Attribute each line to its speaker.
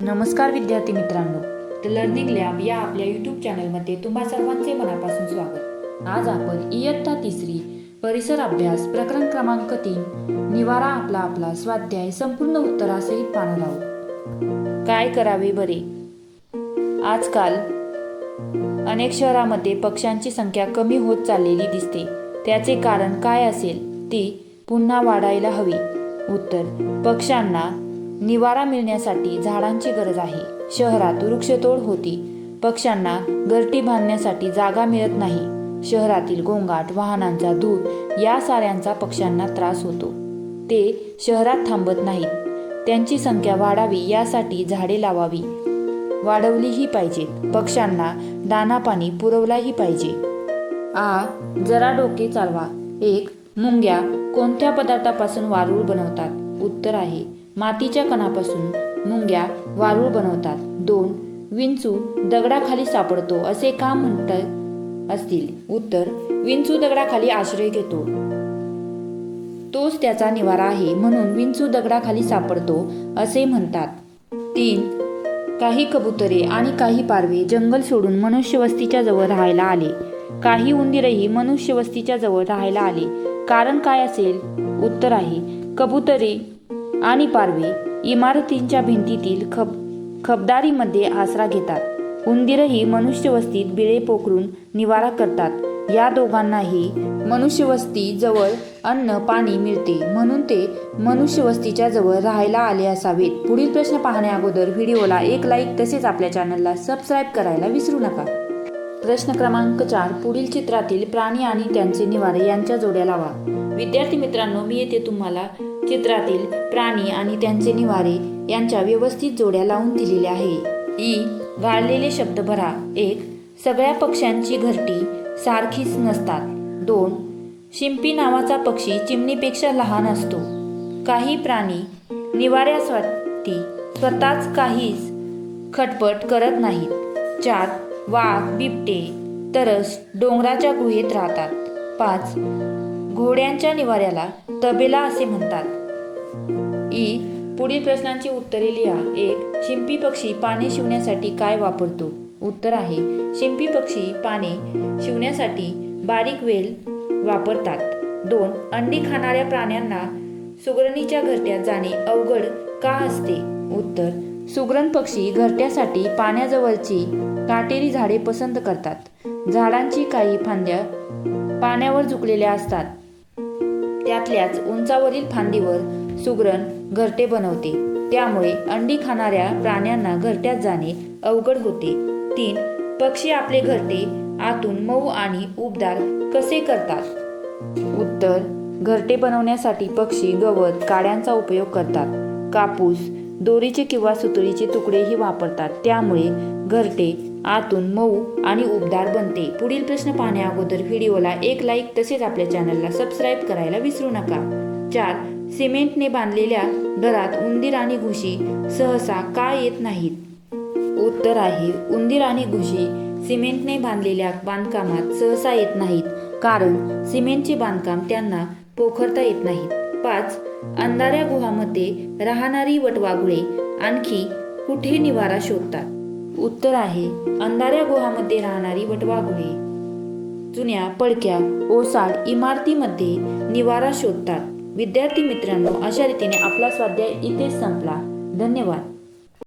Speaker 1: नमस्कार विद्यार्थी मित्रांनो, द लर्निंग लॅब या आपल्या यूट्यूब चॅनलमध्ये तुम्हा सर्वांचे मनापासून स्वागत। आज आपण इयत्ता 3री परिसर अभ्यास प्रकरण क्रमांक 3 निवारा आपला आपला स्वाध्याय संपूर्ण उत्तरासहित पाहणार आहोत। काय करावे बरे? आजकाल अनेक शहरांमध्ये पक्ष्यांची संख्या कमी होत चाललेली दिसते। त्याचे कारण काय असेल? ती पुन्हा वाढायला हवी। उत्तर: पक्ष्यांना निवारा मिळण्यासाठी झाडांची गरज आहे। शहरात वृक्षतोड होती, पक्ष्यांना घरटी बांधण्यासाठी जागा मिळत नाही। शहरातील गोंगाट, वाहनांचा धूर या साऱ्यांचा पक्ष्यांना त्रास होतो। ते शहरात थांबत नाहीत। त्यांची संख्या वाढावी यासाठी झाडे लावावी, वाढवलीही पाहिजेत। पक्ष्यांना दाना पाणी पुरवलाही पाहिजे। जरा डोके चालवा। 1. मुंग्या कोणत्या पदार्थापासून वारूळ बनवतात? उत्तर आहे मातीच्या कणापासून मुंग्या वारूळ बनवतात। 2. विंचू दगडाखाली सापडतो असे का म्हणत असतील? उत्तर: विंचू दगडाखाली आश्रय घेतो, तोच त्याचा निवारा आहे, म्हणून विंचू दगडाखाली सापडतो असे म्हणतात। 3. काही कबुतरे आणि काही पारवे जंगल सोडून मनुष्यवस्तीच्या जवळ राहायला आले। काही उंदीरही मनुष्यवस्तीच्या जवळ राहायला आले। कारण काय असेल? उत्तर आहे कबुतरे आणि पारवे इमारतींच्या भिंतीतील खबदारीमध्ये आसरा घेतात। उंदीरही मनुष्यवस्तीत बिळे पोखरून निवारा करतात। या दोघांनाही मनुष्यवस्ती जवळ अन्न पाणी मिळते, म्हणून ते मनुष्यवस्तीच्या जवळ राहायला आले असावेत। पुढील प्रश्न पाहण्या अगोदर व्हिडिओला एक लाईक तसेच आपल्या चॅनलला सबस्क्राईब करायला विसरू नका। प्रश्न क्रमांक 4. पुढील चित्रातील प्राणी आणि त्यांचे निवारे यांच्या जोड्या लावा। विद्यार्थी मित्रांनो, मी येथे तुम्हाला चित्रातील प्राणी आणि त्यांचे निवारे यांच्या व्यवस्थित जोड्या लावून दिलेल्या आहे। गाळलेले शब्द भरा। 1. सगळ्या पक्ष्यांची घरटी सारखीच नसतात। 2. शिंपी नावाचा पक्षी चिमणीपेक्षा लहान असतो। काही प्राणी निवाऱ्यासाठी स्वतःच काहीच खटपट करत नाहीत। 4. वाघ, बिबटे, तरस डोंगराच्या गुहेत राहतात। 5. घोड्यांच्या निवाऱ्याला तबेला असे म्हणतात। पुढील प्रश्नांची उत्तरे लिहा। 1. शिंपी पक्षी पाने शिवण्यासाठी काय वापरतो? उत्तर आहे शिंपी पक्षी पाने शिवण्यासाठी बारीक वेल वापरतात। 2. अंडी खाणाऱ्या प्राण्यांना सुगरणीच्या घरट्यात जाणे अवघड का असते? उत्तर: सुगरण पक्षी घरट्यासाठी पाण्याजवळची काटेरी झाडे पसंत करतात। झाडांची काही फांद्या पाण्यावर झुकलेल्या असतात, त्यातल्याच उंचावरील फांदीवर सुगरण घरटे बनवते, त्यामुळे अंडी खाणाऱ्या प्राण्यांना घरट्यात जाणे अवघड होते। 3. पक्षी आपले घरटे आतून मऊ आणि उबदार कसे करतात? उत्तर: घरटे बनवण्यासाठी पक्षी गवत, काड्यांचा उपयोग करतात। कापूस, दोरीचे किंवा सुतळीचे तुकडेही वापरतात, त्यामुळे घरटे आतून मऊ आणि उबदार बनते। पुढील प्रश्न पाहण्या अगोदर व्हिडिओला एक लाईक तसेच आपल्या चॅनलला सबस्क्राईब करायला विसरू नका। 4. सिमेंटने बांधलेल्या घरात उंदीर आणि घुशी सहसा का येत नाहीत? उत्तर आहे उंदीर आणि घुशी सिमेंटने बांधलेल्या बांधकामात सहसा येत नाहीत, कारण सिमेंटचे बांधकाम त्यांना पोखरता येत नाहीत। 5. अंधाऱ्या गुहामध्ये राहणारी वटवाघुळे आणखी कुठे निवारा शोधतात? उत्तर आहे अंधाऱ्या गुहामध्ये राहणारी वटवाघुळे जुन्या पडक्या ओसाड इमारतीमध्ये निवारा शोधतात। विद्यार्थी मित्रांनो, अशा रीतीने आपला स्वाध्याय इथेच संपला। धन्यवाद।